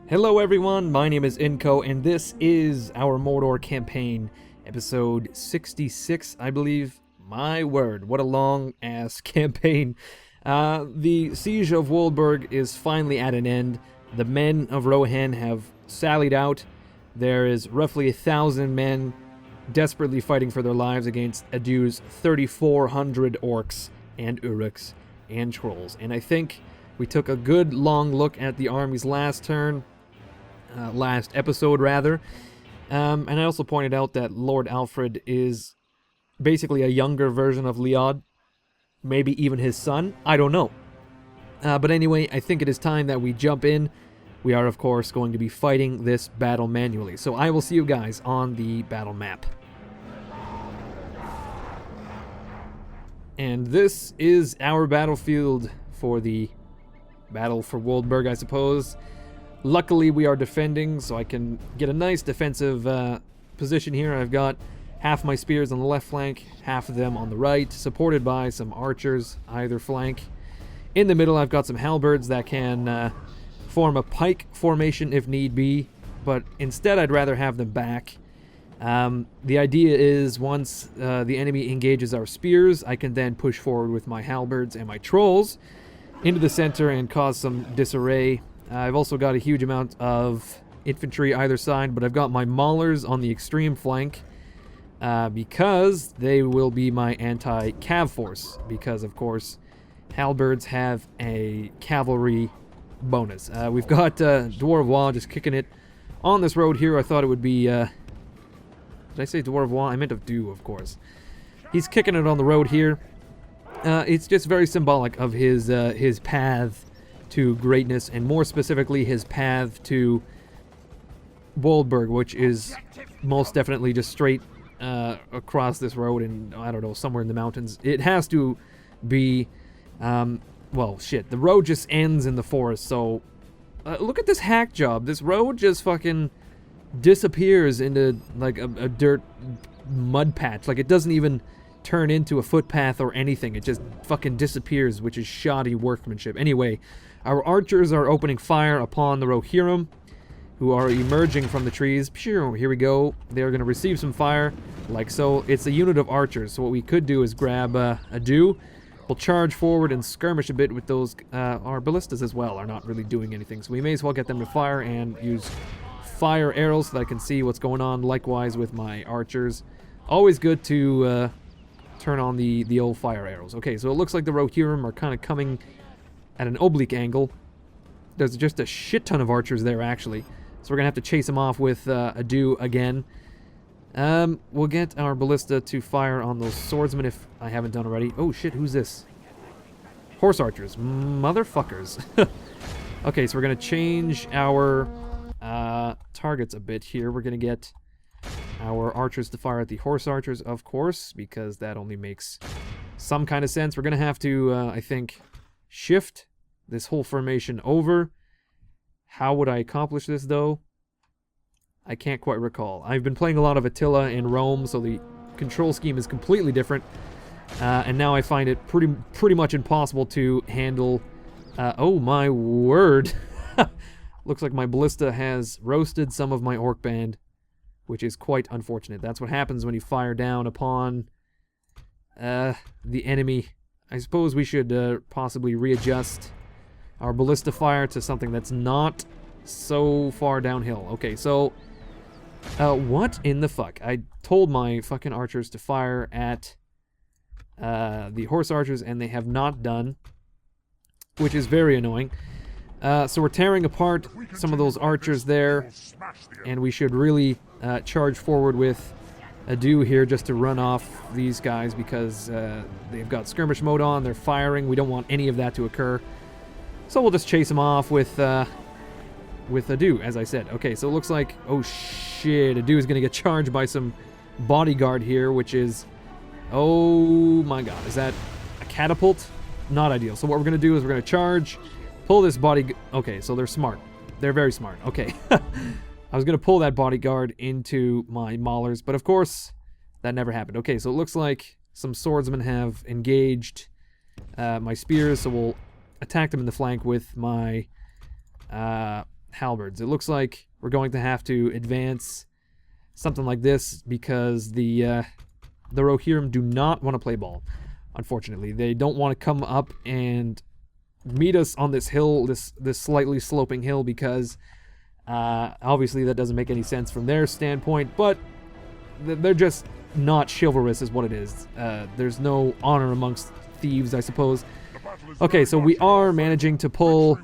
Hello everyone, my name is Inko, and this is our Mordor campaign, episode 66, I believe. My word, what a long-ass campaign. The siege of Woolberg is finally at an end. The men of Rohan have sallied out. There is roughly 1,000 men desperately fighting for their lives against Adu's 3,400 orcs and uruks and trolls. And I think we took a good long look at the armies last episode rather. And I also pointed out that Lord Alfred is basically a younger version of Leod. Maybe even his son. I don't know. But anyway, I think it is time that we jump in. We are, of course, going to be fighting this battle manually. So I will see you guys on the battle map. And this is our battlefield for the battle for Woolberg, I suppose. Luckily, we are defending, so I can get a nice defensive position here. I've got half my spears on the left flank, half of them on the right, supported by some archers either flank. In the middle, I've got some halberds that can form a pike formation if need be, but instead I'd rather have them back. The idea is once the enemy engages our spears, I can then push forward with my halberds and my trolls into the center and cause some disarray. I've also got a huge amount of infantry either side, but I've got my maulers on the extreme flank because they will be my anti-cav force, because of course halberds have a cavalry bonus. We've got Dwarvois just kicking it on this road here. I thought it would be did I say Dwarvois? I meant of Dew, of course. He's kicking it on the road here. It's just very symbolic of his path to greatness, and more specifically his path to Woolberg, which is most definitely just straight across this road and, I don't know, somewhere in the mountains. It has to be, well, shit, the road just ends in the forest, so look at this hack job. This road just fucking disappears into, like, a dirt mud patch. Like, it doesn't even turn into a footpath or anything. It just fucking disappears, which is shoddy workmanship. Anyway, our archers are opening fire upon the Rohirrim, who are emerging from the trees. Here we go. They're going to receive some fire, like so. It's a unit of archers, so what we could do is grab Adu. We'll charge forward and skirmish a bit with those. Our ballistas as well are not really doing anything, so we may as well get them to fire and use fire arrows so that I can see what's going on. Likewise with my archers. Always good to turn on the old fire arrows. Okay, so it looks like the Rohirrim are kind of coming at an oblique angle. There's just a shit ton of archers there, actually. So we're going to have to chase them off with Adu again. We'll get our ballista to fire on those swordsmen if I haven't done already. Oh shit, who's this? Horse archers. Motherfuckers. Okay, so we're going to change our targets a bit here. We're going to get our archers to fire at the horse archers, of course, because that only makes some kind of sense. We're going to have to, I think, shift this whole formation over. How would I accomplish this, though? I can't quite recall. I've been playing a lot of Attila in Rome, so the control scheme is completely different. And now I find it pretty much impossible to handle. Oh my word. Looks like my ballista has roasted some of my orc band, which is quite unfortunate. That's what happens when you fire down upon the enemy. I suppose we should possibly readjust our ballista fire to something that's not so far downhill. Okay, so what in the fuck? I told my fucking archers to fire at the horse archers, and they have not done, which is very annoying. So we're tearing apart some of those archers there, and we should really charge forward with Adu here just to run off these guys, because they've got skirmish mode on, they're firing, we don't want any of that to occur. So we'll just chase them off with Adu, as I said. Okay, so it looks like, oh shit, Adu is going to get charged by some bodyguard here, which is, oh my god, is that a catapult? Not ideal. So what we're going to do is we're going to charge, pull this okay, so they're smart. They're very smart. Okay. I was going to pull that bodyguard into my maulers, but of course, that never happened. Okay, so it looks like some swordsmen have engaged my spears, so we'll attack them in the flank with my halberds. It looks like we're going to have to advance something like this because the Rohirrim do not want to play ball, unfortunately. They don't want to come up and meet us on this hill, this slightly sloping hill, because obviously that doesn't make any sense from their standpoint, but they're just not chivalrous is what it is. There's no honor amongst thieves, I suppose. Okay, so we are managing to pull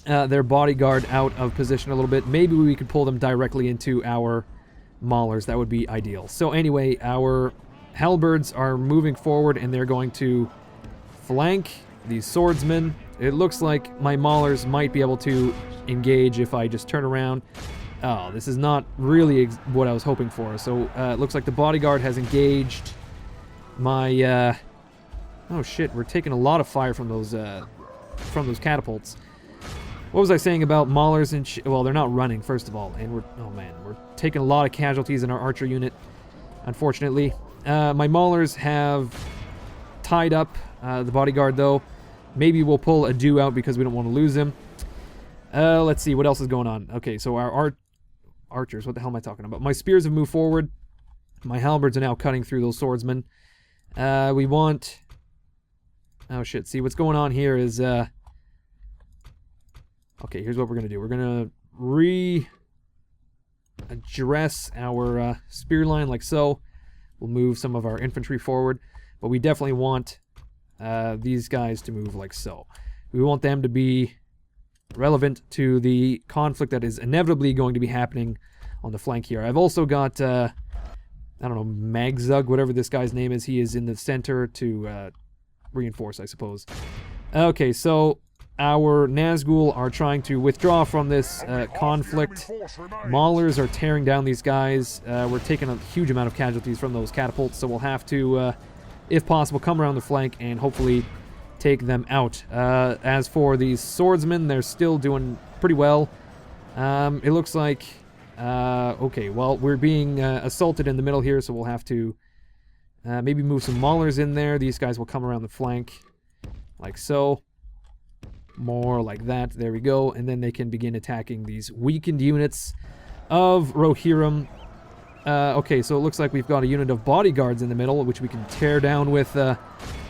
their bodyguard out of position a little bit. Maybe we could pull them directly into our maulers. That would be ideal. So anyway, our halberds are moving forward, and they're going to flank these swordsmen. It looks like my maulers might be able to engage if I just turn around. Oh, this is not really what I was hoping for. So it looks like the bodyguard has engaged my... oh shit, we're taking a lot of fire from those catapults. What was I saying about maulers and well, they're not running, first of all, and we're taking a lot of casualties in our archer unit, unfortunately. My maulers have tied up the bodyguard, though. Maybe we'll pull a Dew out because we don't want to lose him. Let's see, what else is going on? Okay, so our archers, what the hell am I talking about? My spears have moved forward. My halberds are now cutting through those swordsmen. We want... Oh shit, see, what's going on here is... Okay, here's what we're going to do. We're going to readdress our spear line like so. We'll move some of our infantry forward, but we definitely want these guys to move like so. We want them to be relevant to the conflict that is inevitably going to be happening on the flank here. I've also got, I don't know, Magzug, whatever this guy's name is. He is in the center to reinforce, I suppose. Okay, so our Nazgul are trying to withdraw from this conflict. Maulers are tearing down these guys. We're taking a huge amount of casualties from those catapults, so we'll have to, if possible, come around the flank and hopefully take them out. As for these swordsmen, they're still doing pretty well. It looks like... okay, well, we're being assaulted in the middle here, so we'll have to maybe move some maulers in there. These guys will come around the flank, like so. More like that. There we go. And then they can begin attacking these weakened units of Rohirrim. Okay, so it looks like we've got a unit of bodyguards in the middle, which we can tear down with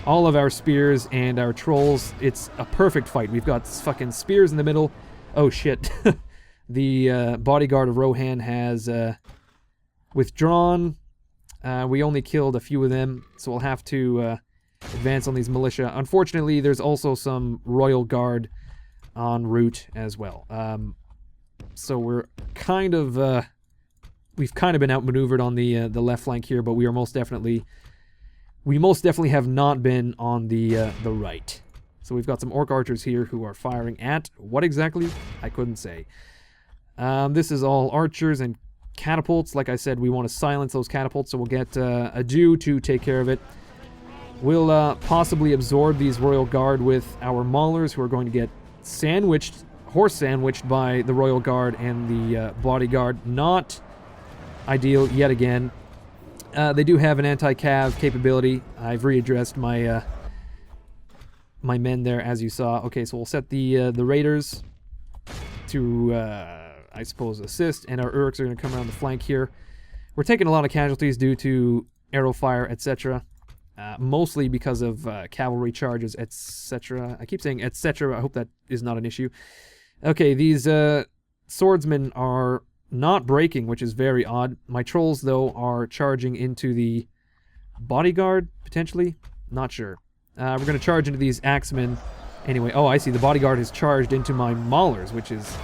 all of our spears and our trolls. It's a perfect fight. We've got fucking spears in the middle. Oh, shit. The bodyguard of Rohan has withdrawn. We only killed a few of them, so we'll have to advance on these militia. Unfortunately, there's also some royal guard en route as well. So we're kind of... we've kind of been outmaneuvered on the left flank here, but we most definitely have not been on the right. So we've got some orc archers here who are firing at what exactly? I couldn't say. This is all archers and catapults. Like I said, we want to silence those catapults, so we'll get a Jew to take care of it. We'll possibly absorb these royal guard with our maulers, who are going to get horse sandwiched by the royal guard and the bodyguard. Not ideal yet again. They do have an anti-cav capability. I've readdressed my my men there, as you saw. Okay, so we'll set the raiders to, I suppose, assist, and our Uruks are going to come around the flank here. We're taking a lot of casualties due to arrow fire, etc. Mostly because of cavalry charges, etc. I keep saying etc. I hope that is not an issue. Okay, these swordsmen are not breaking, which is very odd. My trolls, though, are charging into the bodyguard, potentially. Not sure. We're going to charge into these axemen. Anyway, oh, I see. The bodyguard has charged into my maulers, which is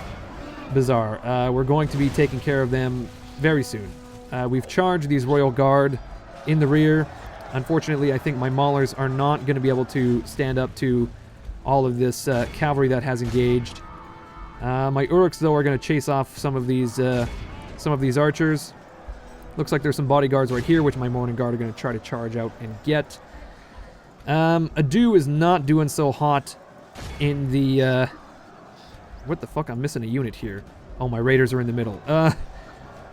bizarre. We're going to be taking care of them very soon. We've charged these royal guard in the rear. Unfortunately, I think my maulers are not going to be able to stand up to all of this cavalry that has engaged. My Uruks, though, are going to chase off some of these archers. Looks like there's some bodyguards right here, which my morning guard are going to try to charge out and get. Adu is not doing so hot in the... what the fuck? I'm missing a unit here. Oh, my raiders are in the middle.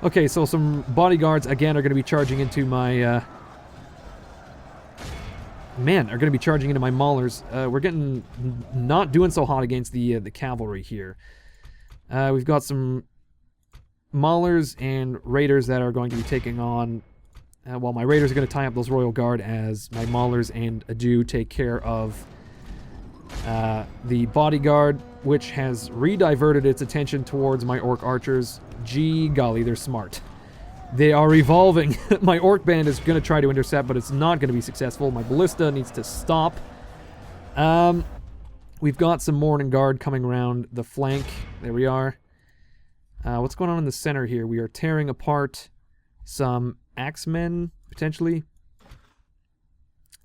Okay, so some bodyguards, again, are going to be charging into my... are going to be charging into my maulers. We're getting not doing so hot against the cavalry here. We've got some Maulers and Raiders that are going to be taking on... well, my Raiders are going to tie up those Royal Guard as my Maulers and Adu take care of the Bodyguard, which has rediverted its attention towards my Orc Archers. Gee golly, they're smart. They are evolving. My Orc Band is going to try to intercept, but it's not going to be successful. My Ballista needs to stop. We've got some Morning Guard coming around the flank. There we are. What's going on in the center here? We are tearing apart some Axemen, potentially.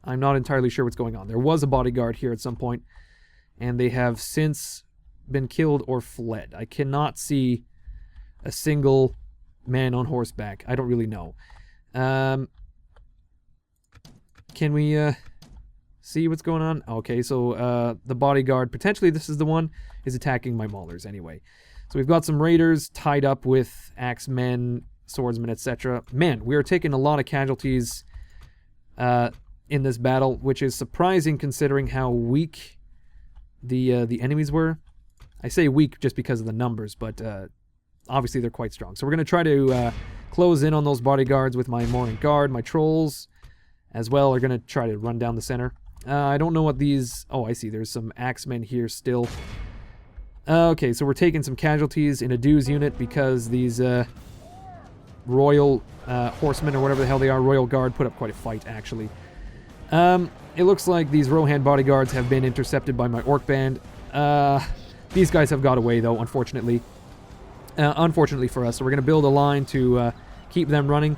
I'm not entirely sure what's going on. There was a bodyguard here at some point, and they have since been killed or fled. I cannot see a single man on horseback. I don't really know. Can we see what's going on? Okay, so the bodyguard, potentially this is the one, is attacking my Maulers anyway. So we've got some Raiders tied up with Axemen, Swordsmen, etc. Man, we are taking a lot of casualties in this battle, which is surprising considering how weak the enemies were. I say weak just because of the numbers, but obviously they're quite strong. So we're going to try to close in on those bodyguards with my Morning Guard. My Trolls, as well, are going to try to run down the center. I don't know what these... Oh, I see. There's some Axemen here still. Okay, so we're taking some casualties in Adu's unit because these Royal Horsemen, or whatever the hell they are, Royal Guard, put up quite a fight, actually. It looks like these Rohan bodyguards have been intercepted by my Orc Band. These guys have got away, though, unfortunately. Unfortunately for us. So we're going to build a line to keep them running.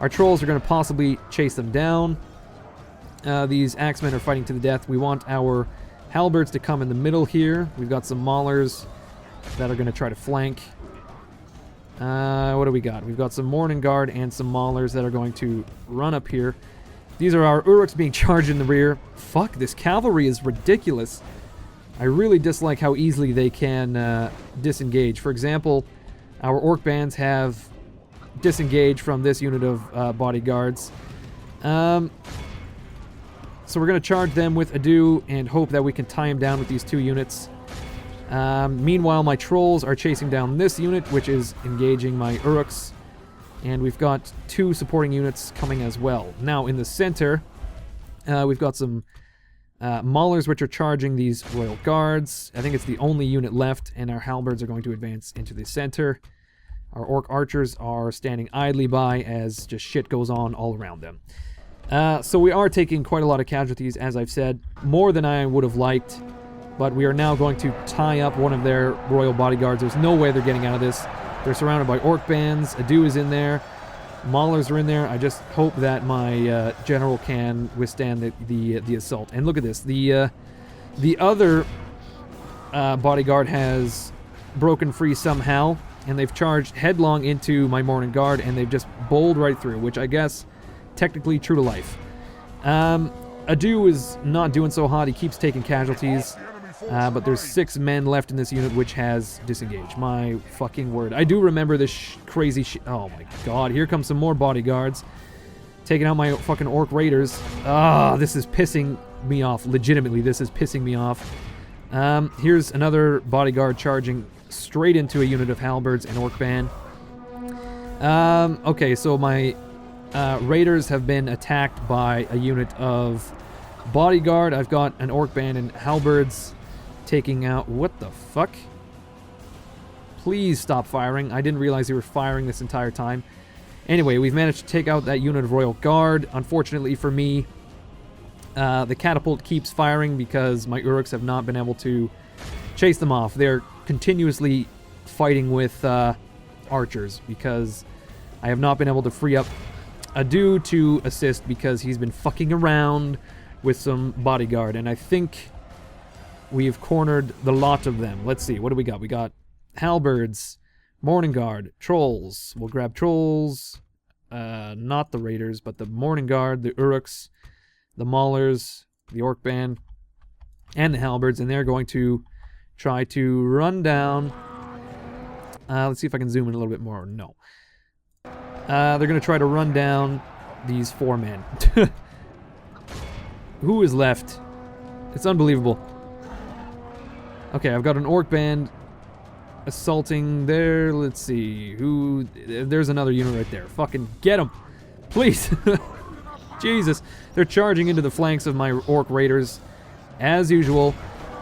Our Trolls are going to possibly chase them down. These Axemen are fighting to the death. We want our Halberds to come in the middle here. We've got some Maulers that are going to try to flank. What do we got? We've got some Morning Guard and some Maulers that are going to run up here. These are our Uruks being charged in the rear. Fuck, this cavalry is ridiculous. I really dislike how easily they can disengage. For example, our Orc Bands have disengaged from this unit of bodyguards. So we're going to charge them with Adu and hope that we can tie him down with these two units. Meanwhile, my Trolls are chasing down this unit, which is engaging my Uruks. And we've got two supporting units coming as well. Now, in the center, we've got some Maulers, which are charging these Royal Guards. I think it's the only unit left, and our Halberds are going to advance into the center. Our Orc Archers are standing idly by as just shit goes on all around them. So we are taking quite a lot of casualties, as I've said, more than I would have liked. But we are now going to tie up one of their Royal Bodyguards. There's no way they're getting out of this. They're surrounded by Orc Bands. Adu is in there. Maulers are in there. I just hope that my general can withstand the assault. And look at this. The other bodyguard has broken free somehow, and they've charged headlong into my Morning Guard, and they've just bowled right through, which I guess technically true to life. Adu is not doing so hot. He keeps taking casualties. But there's 6 men left in this unit, which has disengaged. My fucking word. I do remember this crazy shit. Oh my god, here comes some more bodyguards. Taking out my fucking Orc Raiders. Ah, this is pissing me off. Legitimately, this is pissing me off. Here's another bodyguard charging straight into a unit of Halberds and Orc Band. Okay, so my Raiders have been attacked by a unit of bodyguard. I've got an Orc Band and Halberds taking out... What the fuck? Please stop firing. I didn't realize you were firing this entire time. Anyway, we've managed to take out that unit of Royal Guard. Unfortunately for me, the catapult keeps firing because my Uruks have not been able to chase them off. They're continuously fighting with archers because I have not been able to free up Adu to assist because he's been fucking around with some bodyguard, and I think we've cornered the lot of them. Let's see, what do we got? We got Halberds, Morning Guard, Trolls. We'll grab Trolls, not the Raiders, but the Morning Guard, the Uruks, the Maulers, the Orc Band, and the Halberds, and they're going to try to run down. Let's see if I can zoom in a little bit more. No. They're going to try to run down these 4 men. Who is left? It's unbelievable. Okay, I've got an Orc Band assaulting there. Let's see. Who... There's another unit right there. Fucking get them. Please. Jesus. They're charging into the flanks of my orc raiders, as usual.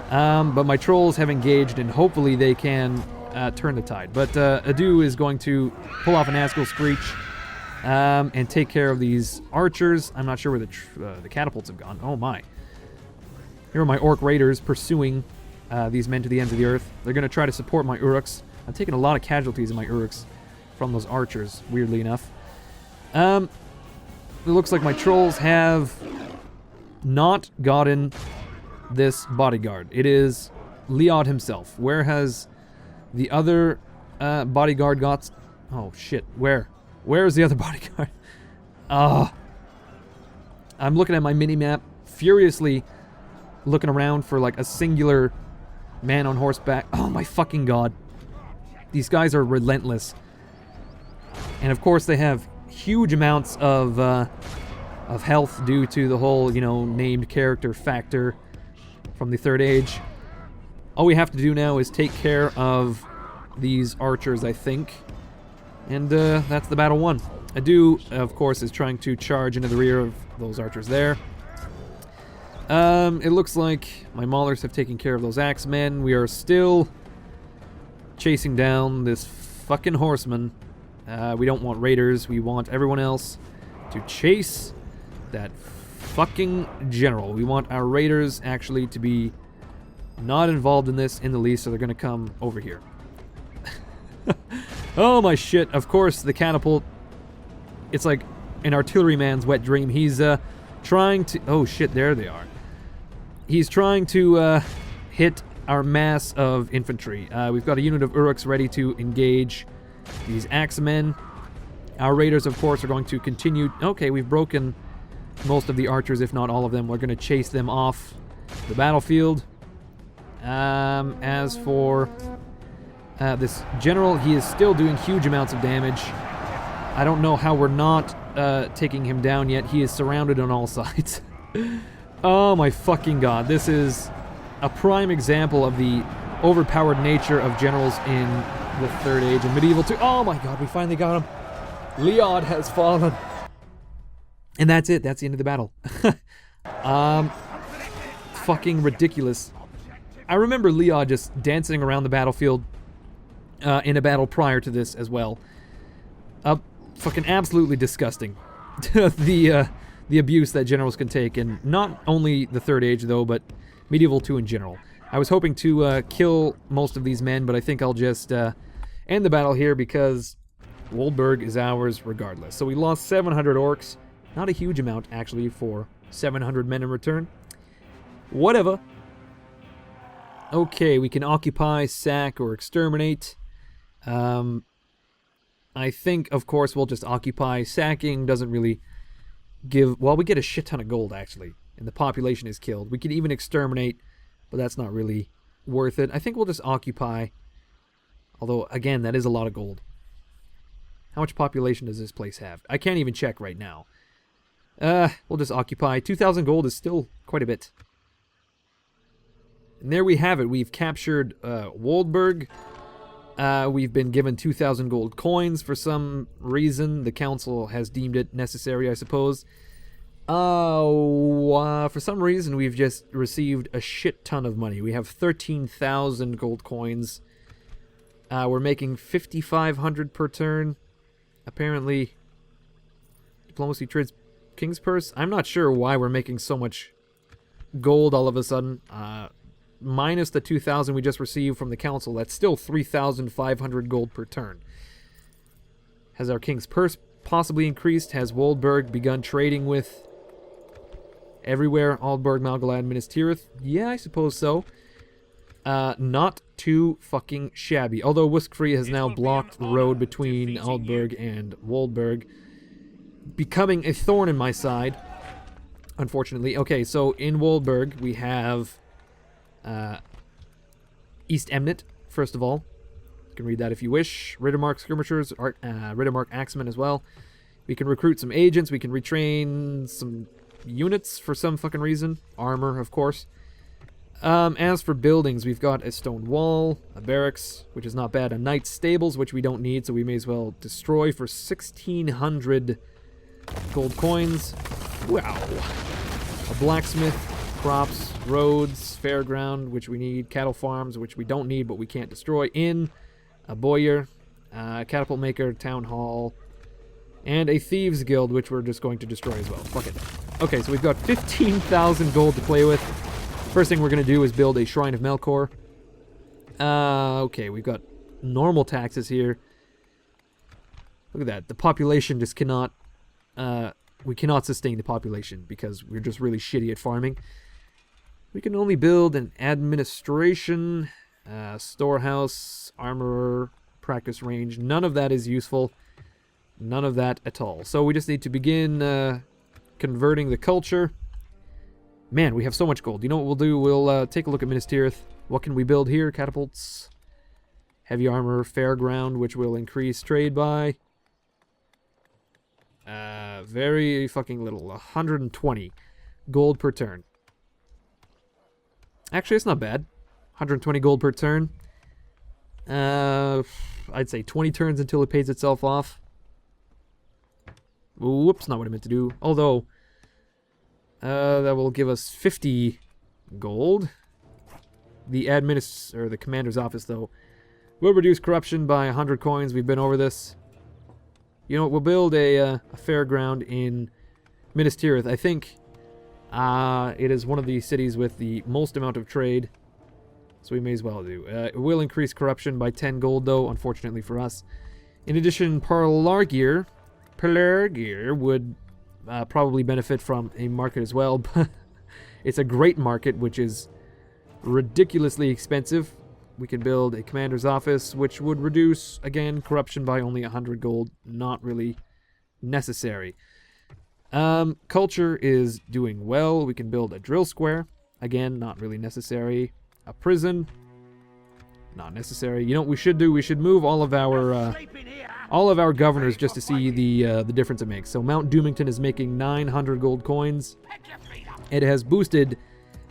But my trolls have engaged, and hopefully they can turn the tide. But Adu is going to pull off an Askel Screech and take care of these archers. I'm not sure where the catapults have gone. Oh my. Here are my orc raiders pursuing these men to the ends of the earth. They're going to try to support my Uruks. I'm taking a lot of casualties in my Uruks from those archers, weirdly enough. It looks like my trolls have not gotten this bodyguard. It is Leod himself. Where has the other bodyguard got... Oh, shit. Where? Where is the other bodyguard? I'm looking at my mini-map, furiously looking around for, like, a singular man on horseback. Oh, my fucking god. These guys are relentless. And, of course, they have huge amounts of health due to the whole, you know, named character factor from the Third Age. All we have to do now is take care of these archers, I think. And that's the battle won. Adu, of course, is trying to charge into the rear of those archers there. It looks like my maulers have taken care of those axemen. We are still chasing down this fucking horseman. We don't want raiders. We want everyone else to chase that fucking general. We want our raiders actually to be not involved in this in the least, so they're going to come over here. Oh my shit. Of course, the catapult. It's like an artilleryman's wet dream. He's trying to... Oh shit, there they are. He's trying to hit our mass of infantry. We've got a unit of Uruks ready to engage these axemen. Our raiders, of course, are going to continue... Okay, we've broken most of the archers, if not all of them. We're going to chase them off the battlefield. As for this general, he is still doing huge amounts of damage. I don't know how we're not taking him down yet. He is surrounded on all sides. Oh my fucking god. This is a prime example of the overpowered nature of generals in the Third Age and Medieval too. Oh my god, we finally got him. Leod has fallen. And that's it. That's the end of the battle. Fucking ridiculous. I remember Leod just dancing around the battlefield in a battle prior to this as well. Fucking absolutely disgusting. The abuse that generals can take, and not only the Third Age though, but Medieval 2 in general. I was hoping to kill most of these men, but I think I'll just end the battle here because Woolberg is ours regardless. So we lost 700 orcs. Not a huge amount, actually, for 700 men in return. Whatever. Okay, we can occupy, sack, or exterminate. I think, of course, we'll just occupy. Sacking doesn't really give... Well, we get a shit ton of gold, actually, and the population is killed. We can even exterminate, but that's not really worth it. I think we'll just occupy. Although, again, that is a lot of gold. How much population does this place have? I can't even check right now. We'll just occupy. 2,000 gold is still quite a bit. And there we have it. We've captured Woolberg. We've been given 2,000 gold coins for some reason. The council has deemed it necessary, I suppose. For some reason, we've just received a shit ton of money. We have 13,000 gold coins. We're making 5,500 per turn. Apparently, diplomacy trades King's Purse. I'm not sure why we're making so much gold all of a sudden. Minus the 2,000 we just received from the council, that's still 3,500 gold per turn. Has our King's Purse possibly increased? Has Woolberg begun trading with everywhere? Aldburg, Malgalad, Minas Tirith? Yeah, I suppose so. Not too fucking shabby. Although Wuskfree has now blocked the road between Aldburg and Woolberg, becoming a thorn in my side, unfortunately. Okay, so in Woolberg we have East Emnet, first of all. You can read that if you wish. Riddermark skirmishers, Riddermark axemen as well. We can recruit some agents. We can retrain some units for some fucking reason. Armor, of course. As for buildings, we've got a stone wall, a barracks, which is not bad, a knight's stables, which we don't need, so we may as well destroy for 1,600 gold coins. Wow. A blacksmith, crops, roads, fairground, which we need, cattle farms, which we don't need, but we can't destroy, inn, a bowyer, catapult maker, town hall, and a thieves guild, which we're just going to destroy as well. Fuck it. Okay, so we've got 15,000 gold to play with. First thing we're going to do is build a Shrine of Melkor. Okay, we've got normal taxes here. Look at that. The population just cannot... we cannot sustain the population because we're just really shitty at farming. We can only build an administration, storehouse, armorer, practice range. None of that is useful. None of that at all. So we just need to begin converting the culture. Man, we have so much gold. You know what we'll do? We'll take a look at Minas Tirith. What can we build here? Catapults, heavy armor, fairground, which will increase trade by very fucking little. 120 gold per turn. Actually, it's not bad. 120 gold per turn. I'd say 20 turns until it pays itself off. Whoops, not what I meant to do. Although, that will give us 50 gold. The the commander's office, though, will reduce corruption by 100 coins. We've been over this. You know what? We'll build a fairground in Minas Tirith. I think it is one of the cities with the most amount of trade, so we may as well do. It will increase corruption by 10 gold, though, unfortunately for us. In addition, Pelargir would probably benefit from a market as well, but it's a great market, which is ridiculously expensive. We can build a commander's office, which would reduce, again, corruption by only 100 gold. Not really necessary. Culture is doing well. We can build a drill square. Again, not really necessary. A prison. Not necessary. You know what we should do? We should move all of our governors just to see the difference it makes. So Mount Doomington is making 900 gold coins. It has boosted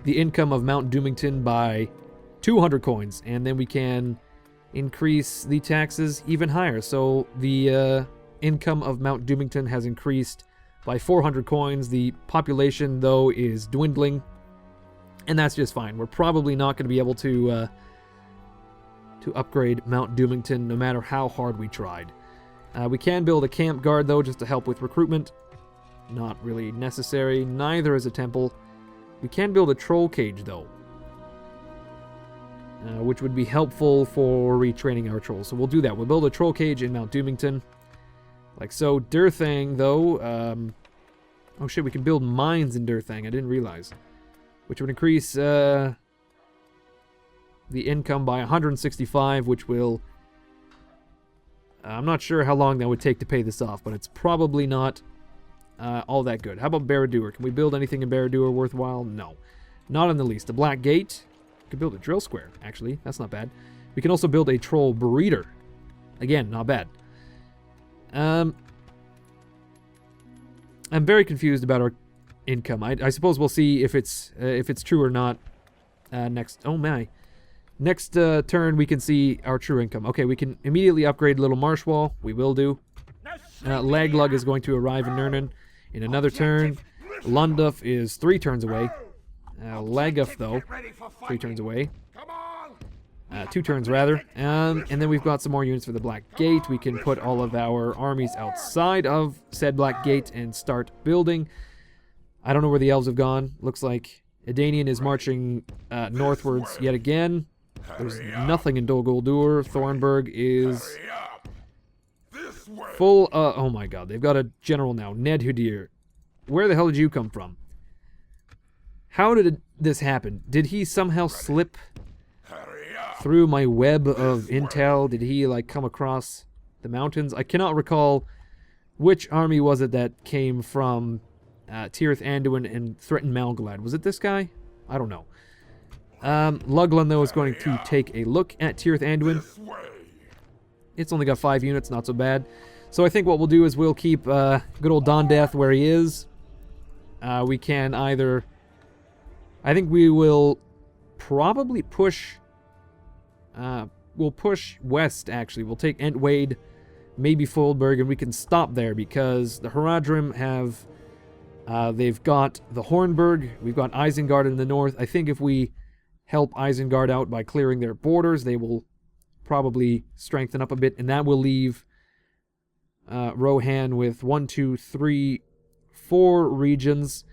the income of Mount Doomington by 200 coins, and then we can increase the taxes even higher. So the income of Mount Doomington has increased by 400 coins. The population, though, is dwindling, and that's just fine. We're probably not going to be able to upgrade Mount Doomington no matter how hard we tried. We can build a camp guard, though, just to help with recruitment. Not really necessary. Neither is a temple. We can build a troll cage, though, which would be helpful for retraining our trolls. So we'll do that. We'll build a troll cage in Mount Doomington. Like so. Durthang, though... oh shit, we can build mines in Durthang. I didn't realize. Which would increase the income by 165, which will... I'm not sure how long that would take to pay this off, but it's probably not all that good. How about Barad-dûr? Can we build anything in Barad-dûr worthwhile? No. Not in the least. The Black Gate... We could build a drill square, actually. That's not bad. We can also build a troll breeder. Again, not bad. I'm very confused about our income. I suppose we'll see if it's true or not next. Oh my! Next turn we can see our true income. Okay, we can immediately upgrade Little Marsh Wall. We will do. Laglug is going to arrive in Nurnen in another turn. Lunduf is 3 turns away. Laguf, though, 3 turns away. 2 turns, rather. And then we've got some more units for the Black Gate. We can put all of our armies outside of said Black Gate and start building. I don't know where the elves have gone. Looks like Edanian is marching northwards yet again. There's nothing in Dol Guldur. Thornburg is full... oh my god, they've got a general now. Ned Hudir. Where the hell did you come from? How did this happen? Did he somehow slip through my web of intel? Did he, like, come across the mountains? I cannot recall which army was it that came from Tirith Anduin and threatened Malgalad. Was it this guy? I don't know. Luglan, though, is going to take a look at Tirith Anduin. It's only got 5 units, not so bad. So I think what we'll do is we'll keep good old Dondath where he is. We can either... I think we will probably push... we'll push west, actually. We'll take Entwade, maybe Woolberg, and we can stop there because the Haradrim have... they've got the Hornburg. We've got Isengard in the north. I think if we help Isengard out by clearing their borders, they will probably strengthen up a bit, and that will leave Rohan with 1, 2, 3, 4 regions.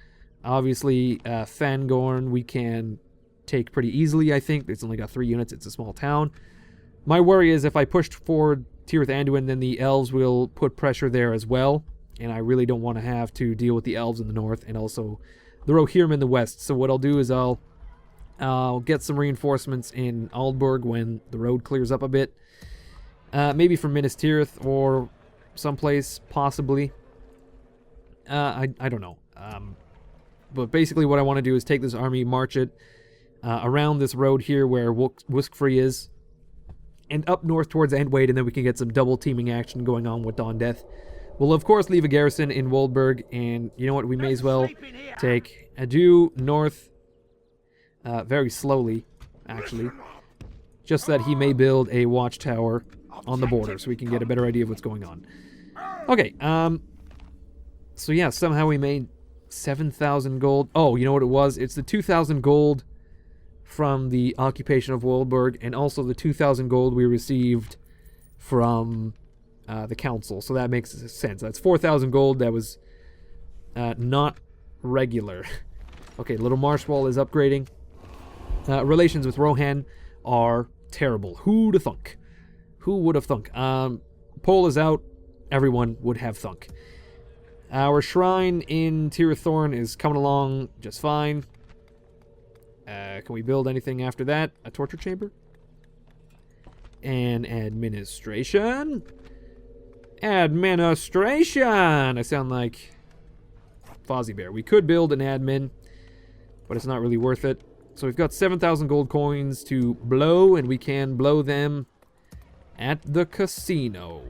Obviously, Fangorn we can take pretty easily, I think. It's only got 3 units. It's a small town. My worry is if I pushed forward Tirith Anduin, then the elves will put pressure there as well, and I really don't want to have to deal with the elves in the north and also the Rohirrim in the west. So what I'll do is I'll get some reinforcements in Aldburg when the road clears up a bit. Maybe from Minas Tirith or someplace, possibly. I don't know. But basically what I want to do is take this army, march it around this road here where Wuskfree is, and up north towards Entwade, and then we can get some double teaming action going on with Dawn Death. We'll of course leave a garrison in Woolberg, and you know what, we may as well take Adu north very slowly, actually, just so that he may build a watchtower on the border so we can get a better idea of what's going on. Okay, so yeah, somehow we made 7,000 gold. Oh, you know what it was? It's the 2,000 gold from the occupation of Woolberg, and also the 2,000 gold we received from the council. So that makes sense. That's 4,000 gold. That was not regular. Okay, Little Marsh Wall is upgrading. Relations with Rohan are terrible. Who'd have thunk? Who would have thunk? Pole is out. Everyone would have thunk. Our shrine in Tirithorn is coming along just fine. Can we build anything after that? A torture chamber? And administration? Administration! I sound like Fozzie Bear. We could build an admin, but it's not really worth it. So we've got 7,000 gold coins to blow, and we can blow them at the casino.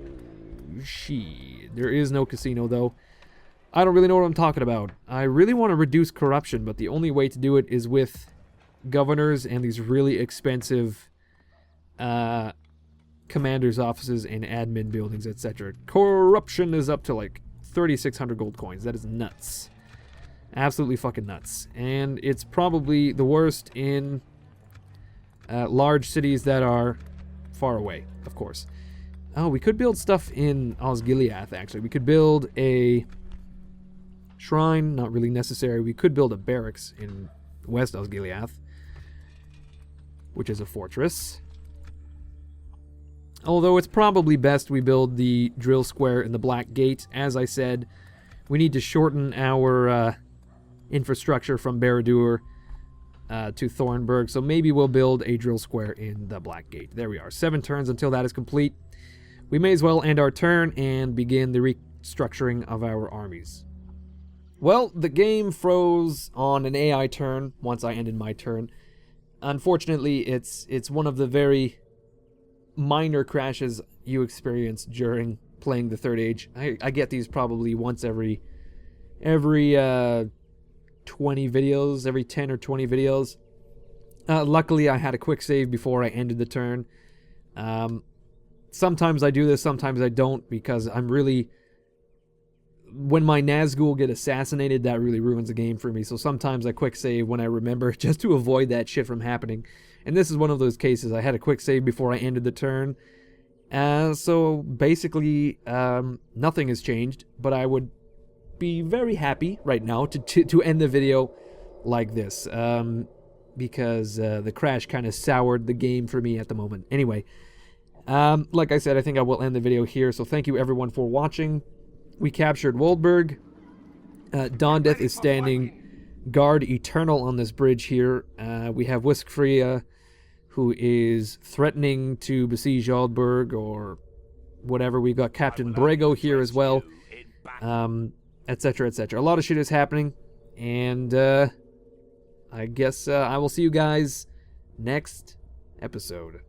There is no casino, though. I don't really know what I'm talking about. I really want to reduce corruption, but the only way to do it is with governors and these really expensive commanders' offices and admin buildings, etc. Corruption is up to like 3,600 gold coins. That is nuts. Absolutely fucking nuts. And it's probably the worst in large cities that are far away, of course. Oh, we could build stuff in Osgiliath, actually. We could build a shrine, not really necessary. We could build a barracks in West Osgiliath, which is a fortress. Although it's probably best we build the drill square in the Black Gate. As I said, we need to shorten our infrastructure from Barad-dûr to Thornburg, so maybe we'll build a drill square in the Black Gate. There we are. 7 turns until that is complete. We may as well end our turn and begin the restructuring of our armies. Well, the game froze on an AI turn once I ended my turn. Unfortunately, it's one of the very minor crashes you experience during playing the Third Age. I get these probably once every 20 videos, every 10 or 20 videos. Luckily, I had a quick save before I ended the turn. Sometimes I do this, sometimes I don't, because I'm really... When my Nazgul get assassinated, that really ruins the game for me. So sometimes I quick save when I remember, just to avoid that shit from happening. And this is one of those cases. I had a quick save before I ended the turn. So basically, nothing has changed. But I would be very happy right now to end the video like this. Because the crash kind of soured the game for me at the moment. Anyway, like I said, I think I will end the video here. So thank you everyone for watching. We captured Woolberg. Dawn Death is standing guard eternal on this bridge here. We have Wuskfree, who is threatening to besiege Aldburg or whatever. We've got Captain Brego here as well, etc., etc. A lot of shit is happening, and I guess I will see you guys next episode.